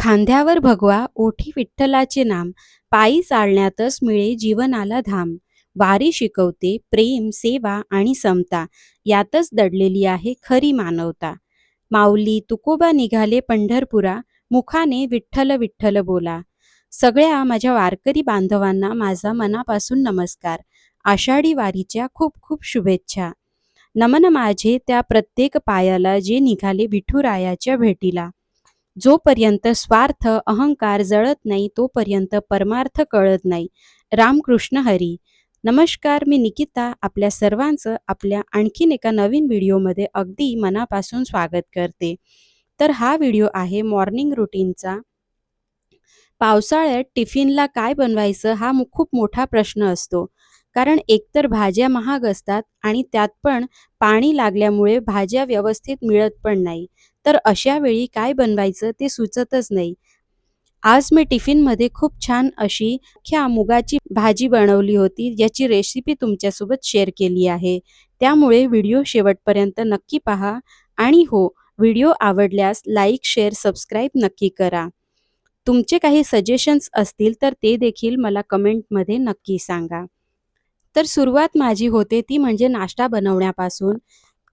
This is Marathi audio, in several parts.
खांद्यावर भगवा ओठी विठ्ठलाचे नाम, पायी चालण्यातच मिळे जीवनाला धाम. वारी शिकवते प्रेम, सेवा आणि समता, यातच दडलेली आहे खरी मानवता. माऊली तुकोबा निघाले पंढरपुरा, मुखाने विठ्ठल विठ्ठल बोला. सगळ्या माझ्या वारकरी बांधवांना माझा मनापासून नमस्कार. आषाढी वारीच्या खूप खूप शुभेच्छा. नमन माझे त्या प्रत्येक पायाला जे निघाले विठुरायाच्या भेटीला. जोपर्यंत स्वार्थ अहंकार जळत नाही तोपर्यंत परमार्थ कळत नाही. रामकृष्ण हरी. नमस्कार, मी निकिता आपल्या सर्वांचं आपल्या आणखीन एका नवीन व्हिडिओमध्ये अगदी मनापासून स्वागत करते. तर हा व्हिडिओ आहे मॉर्निंग रुटीनचा. पावसाळ्यात टिफिनला काय बनवायचं हा खूप मोठा प्रश्न असतो. कारण एकतर भाज्या महाग असतात आणि त्यात पण पाणी लागल्यामुळे भाज्या व्यवस्थित मिळत पण नाही. तर अशा वेळी काय बनवायचं ते सुचतच नाही. आज मी टिफिनमध्ये खूप छान अशी अख्ख्या मुगाची भाजी बनवली होती, ज्याची रेसिपी तुमच्यासोबत शेअर केली आहे. त्यामुळे व्हिडिओ शेवटपर्यंत नक्की पहा आणि हो, व्हिडिओ आवडल्यास लाईक, शेअर, सबस्क्राईब नक्की करा. तुमचे काही सजेशन्स असतील तर ते देखील मला कमेंटमध्ये नक्की सांगा. तर सुरुवात माझी होते ती म्हणजे नाश्ता बनवण्यापासून.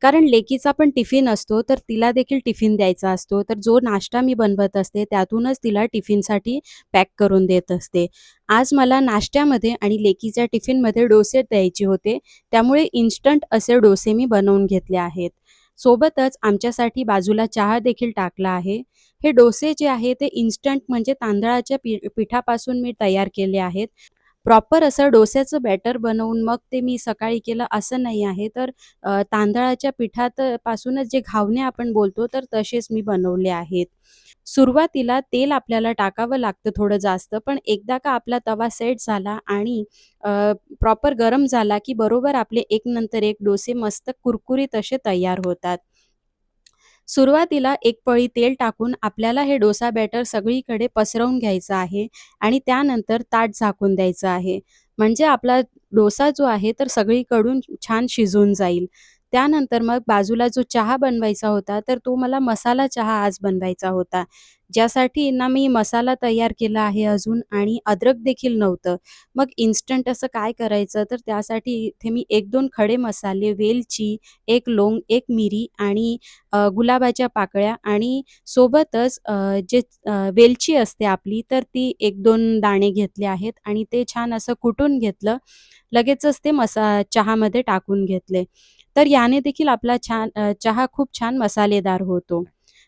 कारण लेकीचा पण टिफिन असतो, तर तिला देखील टिफिन द्यायचा असतो. तर जो नाश्ता मी बनवत असते त्यातूनच तिला टिफिनसाठी पॅक करून देत असते. आज मला नाश्त्यामध्ये आणि लेकीच्या टिफिनमध्ये डोसे द्यायचे होते. त्यामुळे इन्स्टंट असे डोसे मी बनवून घेतले आहेत. सोबतच आमच्यासाठी बाजूला चहा देखील टाकला आहे. हे डोसे जे आहे ते इन्स्टंट म्हणजे तांदळाच्या पिठापासून मी तयार केले आहेत. प्रॉपर असं डोस्याचं बॅटर बनवून मग ते मी सकाळी केलं असं नाही आहे. तर तांदळाच्या पिठात पासूनच जे घावणे आपण बोलतो तर तसेच मी बनवले आहेत. सुरुवातीला तेल आपल्याला टाकावं लागतं थोडं जास्त, पण एकदा का आपला तवा सेट झाला आणि प्रॉपर गरम झाला, की बरोबर आपले एक नंतर एक डोसे मस्त कुरकुरीत असे तयार होतात. सुरुवातीला एक पळी तेल टाकून आपल्याला हे डोसा बॅटर सगळीकडे पसरवून घ्यायचं आहे आणि त्यानंतर ताट झाकून द्यायचं आहे. म्हणजे आपला डोसा जो आहे तर सगळीकडून छान शिजून जाईल. त्यानंतर मग बाजूला जो चहा बनवायचा होता, तर तो मला मसाला चहा आज बनवायचा होता. ज्यासाठी ना मी मसाला तयार केला आहे अजून आणि अद्रक देखील नव्हतं. मग इन्स्टंट असं काय करायचं, तर त्यासाठी इथे मी 1-2 खडे मसाले, वेलची, 1 लोंग, 1 मिरी आणि गुलाबाच्या पाकळ्या आणि सोबतच जे वेलची असते आपली, तर ती 1-2 दाणे घेतले आहेत आणि ते छान असं कुटून घेतलं. लगेचच ते चहामध्ये टाकून घेतले. तर याने देखील आपला चहा खूप छान मसालेदार होतो.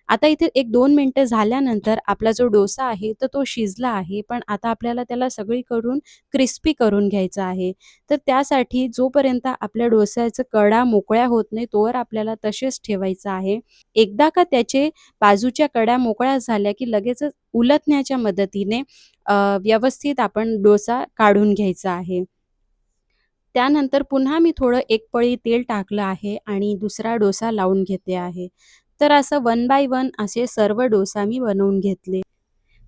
आता इथे 1-2 मिनिटं झाल्यानंतर आपला जो डोसा आहे, तर तो शिजला आहे. पण आता आपल्याला त्याला सगळीकडून क्रिस्पी करून घ्यायचा आहे. तर त्यासाठी जोपर्यंत आपल्या डोस्याच्या कडा मोकळ्या होत नाही, तोवर आपल्याला तसेच ठेवायचं आहे. एकदा का त्याचे बाजूच्या कडा मोकळ्या झाल्या, की लगेचच उलटण्याच्या मदतीने व्यवस्थित आपण डोसा काढून घ्यायचा आहे. त्यानंतर पुन्हा मी थोडं एक पळी तेल टाकलं आहे आणि दुसरा डोसा लावून घेते आहे. तर असं वन बाय वन असे सर्व डोसा मी बनवून घेतले.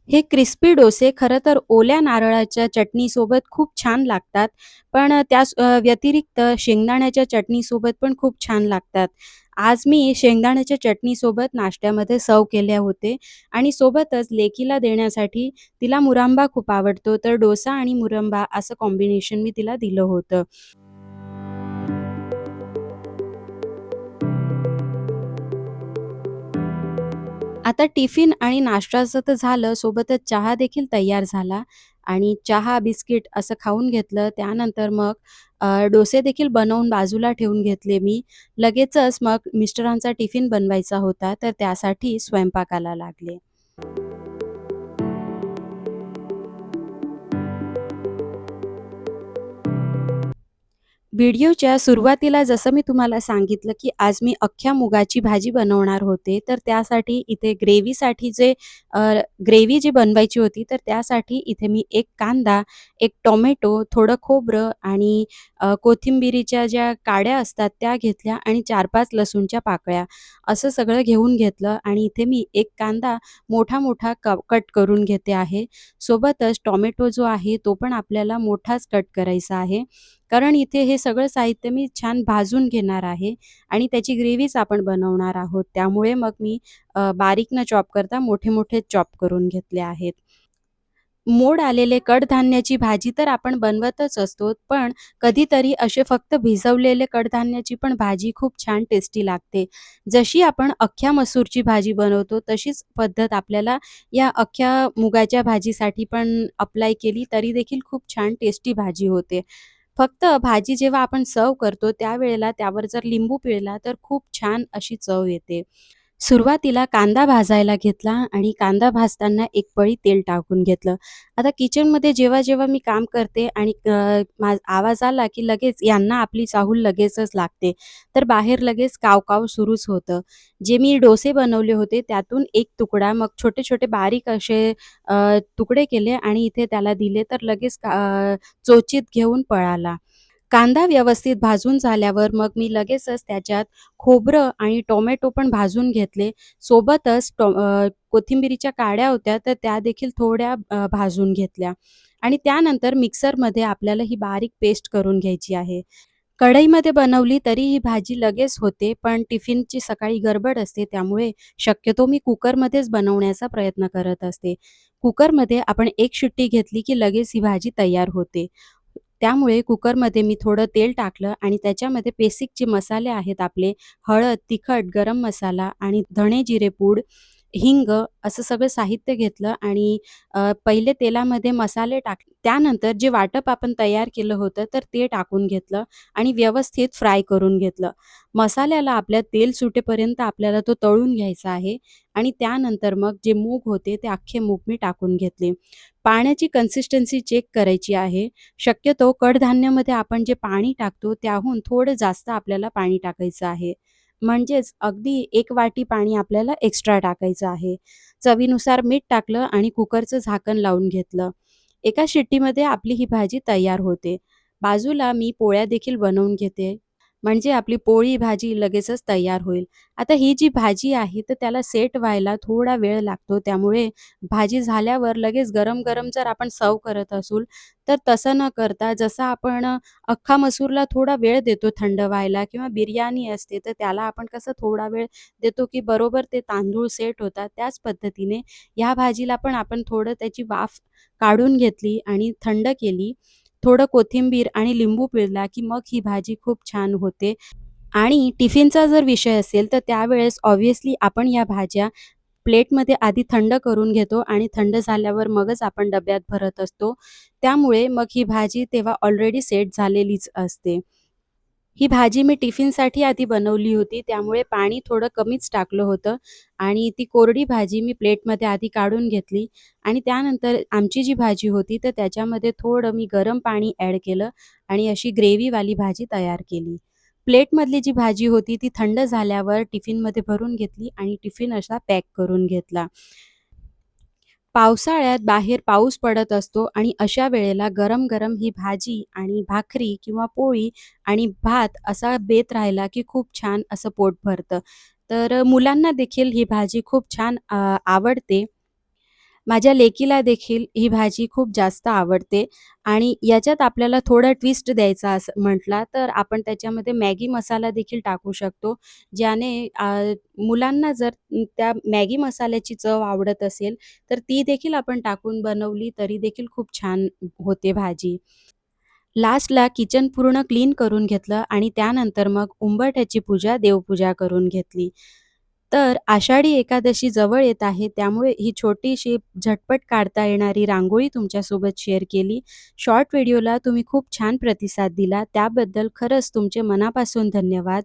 हे क्रिस्पी डोसे खरं तर ओल्या नारळाच्या चटणीसोबत खूप छान लागतात. पण व्यतिरिक्त शेंगदाण्याच्या चटणीसोबत पण खूप छान लागतात. आज मी शेंगदाण्याच्या चटणीसोबत नाश्त्यामध्ये सर्व्ह केले होते आणि सोबतच लेकीला देण्यासाठी तिला मुरांबा खूप आवडतो, तर डोसा आणि मुरंबा असं कॉम्बिनेशन मी तिला दिलं होतं. आता टिफिन आणि नाश्त्याचं तर झालं, सोबतच चहा देखील तयार झाला आणि चहा, बिस्किट असं खाऊन घेतलं. त्यानंतर मग डोसे देखील बनवून बाजूला ठेवून घेतले मी. लगेचच मग मिस्टरांचा टिफिन बनवायचा होता, तर त्यासाठी स्वयंपाकाला लागले. व्हिडिओच्या सुरुवातीला जसं मी तुम्हाला सांगितलं, की आज मी अख्ख्या मुगाची भाजी बनवणार होते. तर त्यासाठी इथे ग्रेव्हीसाठी अ, ग्रेव्ही जी बनवायची होती, तर त्यासाठी इथे मी 1 कांदा, 1 टोमॅटो, थोडं खोबरं आणि कोथिंबिरीच्या ज्या काड्या असतात त्या घेतल्या आणि 4-5 लसूणच्या पाकळ्या असं सगळं घेऊन घेतलं आणि इथे मी 1 कांदा मोठा-मोठा कट करून घेते आहे. सोबतच टोमॅटो जो आहे तो पण आपल्याला मोठाच कट करायचा आहे. कारण इथे हे सगळं साहित्य मी छान भाजून घेणार आहे आणि त्याची ग्रेव्हीच आपण बनवणार आहोत. त्यामुळे मग मी बारीक न चॉप करता मोठे-मोठे चॉप करून घेतले आहेत. मोड आलेले कडधान्याची भाजी तर आपण बनवतच असतो, पण कधीतरी असे फक्त भिजवलेले कडधान्याची पण भाजी खूप छान टेस्टी लागते. जशी आपण अख्ख्या मसूरची भाजी बनवतो, तशीच पद्धत आपल्याला या अख्ख्या मुगाच्या भाजीसाठी पण अप्लाय केली, तरी देखील खूप छान टेस्टी भाजी होते. फक्त भाजी जेव्हा आपण सर्व्ह करतो, त्यावेळेला त्यावर जर लिंबू पिळला, तर खूप छान अशी चव येते. सुरुवातीला कांदा भाजायला घेतला आणि कांदा भाजताना एक पळी तेल टाकून घेतलं. आता किचनमध्ये जेव्हा-जेव्हा मी काम करते आणि आवाज आला, की लगेच यांना आपली चाहूल लगेचच लागते. तर बाहेर लगेच काव-काव सुरूच होतं. जे मी डोसे बनवले होते त्यातून एक तुकडा मग छोटे-छोटे बारीक असे तुकडे केले आणि इथे त्याला दिले तर लगेच चोचीत घेऊन पळाला. कांदा व्यवस्थित भाजून झाल्यावर मग मी लगेचच त्याच्यात खोबरं आणि टोमॅटो पण भाजून घेतले. सोबतच कोथिंबिरीच्या काड्या होत्या, तर त्या देखील थोड्या भाजून घेतल्या आणि त्यानंतर मिक्सरमध्ये आपल्याला ही बारीक पेस्ट करून घ्यायची आहे. कढईमध्ये बनवली तरी ही भाजी लगेच होते, पण टिफिनची सकाळी गडबड असते, त्यामुळे शक्यतो मी कुकरमध्येच बनवण्याचा प्रयत्न करत असते. कुकरमध्ये आपण एक शिट्टी घेतली की लगेच ही भाजी तयार होते. त्यामुळे कुकरमध्ये मी थोडं तेल टाकलं आणि त्याच्यामध्ये बेसिक जे मसाले आहेत आपले हळद, तिखट, गरम मसाला आणि धणे जिरे पूड, हिंग असं सगळं साहित्य घेतलं आणि पहिले तेलामध्ये मसाले टाकले. त्यानंतर जे वाटप आपण तयार केलं होतं, तर ते टाकून घेतलं आणि व्यवस्थित फ्राय करून घेतलं. मसाल्याला आपल्या तेल सुटेपर्यंत आपल्याला तो तळून घ्यायचा आहे आणि त्यानंतर मग जे मूग होते, ते अख्खे मूग मी टाकून घेतले. पाण्याची कन्सिस्टन्सी चेक करायची आहे. शक्यतो कडधान्यामध्ये आपण जे पाणी टाकतो, त्याहून थोडं जास्त आपल्याला पाणी टाकायचं आहे. म्हणजेच अगदी 1 वाटी पाणी आपल्याला एक्स्ट्रा टाकायचं आहे. चवीनुसार मीठ टाकलं आणि कुकरचं झाकण लावून घेतलं. एका शिट्टीमध्ये आपली ही भाजी तयार होते. बाजूला मी पोळ्या देखील बनवून घेते. म्हणजे आपली पोळी भाजी लगेचच तयार होईल. आता ही जी भाजी आहे, तर त्याला सेट व्हायला थोडा वेळ लागतो. त्यामुळे भाजी झाल्यावर लगेच गरम-गरम जर आपण सर्व्ह करत असू, तर तसं न करता जसं आपण अख्खा मसूरला थोडा वेळ देतो थंड व्हायला किंवा बिर्याणी असते, तर त्याला आपण कसं थोडा वेळ देतो, की बरोबर ते तांदूळ सेट होतात. त्याच पद्धतीने ह्या भाजीला पण आपण थोडं त्याची वाफ काढून घेतली आणि थंड केली. थोडं कोथिंबीर आणि लिंबू पिळला, की मग ही भाजी खूप छान होते. आणि टिफिनचा जर विषय असेल, तर त्यावेळेस ऑब्व्हियसली आपण या भाज्या प्लेटमध्ये आधी थंड करून घेतो आणि थंड झाल्यावर मगच आपण डब्यात भरत असतो. त्यामुळे मग ही भाजी तेव्हा ऑलरेडी सेट झालेलीच असते. ही भाजी मी टिफिनसाठी आधी बनवली होती, त्यामुळे पाणी थोडं कमीच टाकलं होतं आणि ती कोरडी भाजी मी प्लेटमध्ये आधी काढून घेतली आणि त्यानंतर आमची जी भाजी होती, तर त्याच्यामध्ये थोडं मी गरम पाणी ॲड केलं आणि अशी ग्रेव्हीवाली भाजी तयार केली. प्लेटमधली जी भाजी होती, ती थंड झाल्यावर टिफिनमध्ये भरून घेतली आणि टिफिन असा पॅक करून घेतला. पावसाळ्यात बाहेर पाऊस पडत असतो आणि अशा वेळेला गरम-गरम ही भाजी आणि भाकरी किंवा पोळी आणि भात असा बेत राहिला, की खूप छान असं पोट भरतं. तर मुलांना देखील ही भाजी खूप छान आवडते. माझ्या लेकीला देखील ही भाजी खूप जास्त आवडते आणि याच्यात आपल्याला थोडा ट्विस्ट द्यायचा असं म्हटला, तर आपण त्याच्यामध्ये मॅगी मसाला देखील टाकू शकतो. ज्याने मुलांना जर त्या मॅगी मसाल्याची चव आवडत असेल, तर ती देखील आपण टाकून बनवली तरी देखील खूप छान होते भाजी. लास्टला किचन पूर्ण क्लीन करून घेतलं आणि त्यानंतर मग उंबरठ्याची पूजा, देवपूजा करून घेतली. तर आषाढी एकादशी जवळ येत आहे, त्यामुळे ही छोटीशी झटपट काढता येणारी रांगोळी तुमच्यासोबत शेअर केली. शॉर्ट व्हिडिओला तुम्ही खूप छान प्रतिसाद दिला, त्याबद्दल खरंच तुमचे मनापासून धन्यवाद.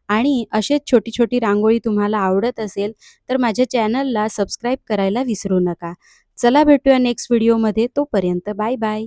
आणि अशीच छोटी-छोटी रांगोळी तुम्हाला आवडत असेल, तर माझ्या चॅनलला सबस्क्राईब करायला विसरू नका. चला भेटूया नेक्स्ट व्हिडिओमध्ये. तोपर्यंत बाय बाय.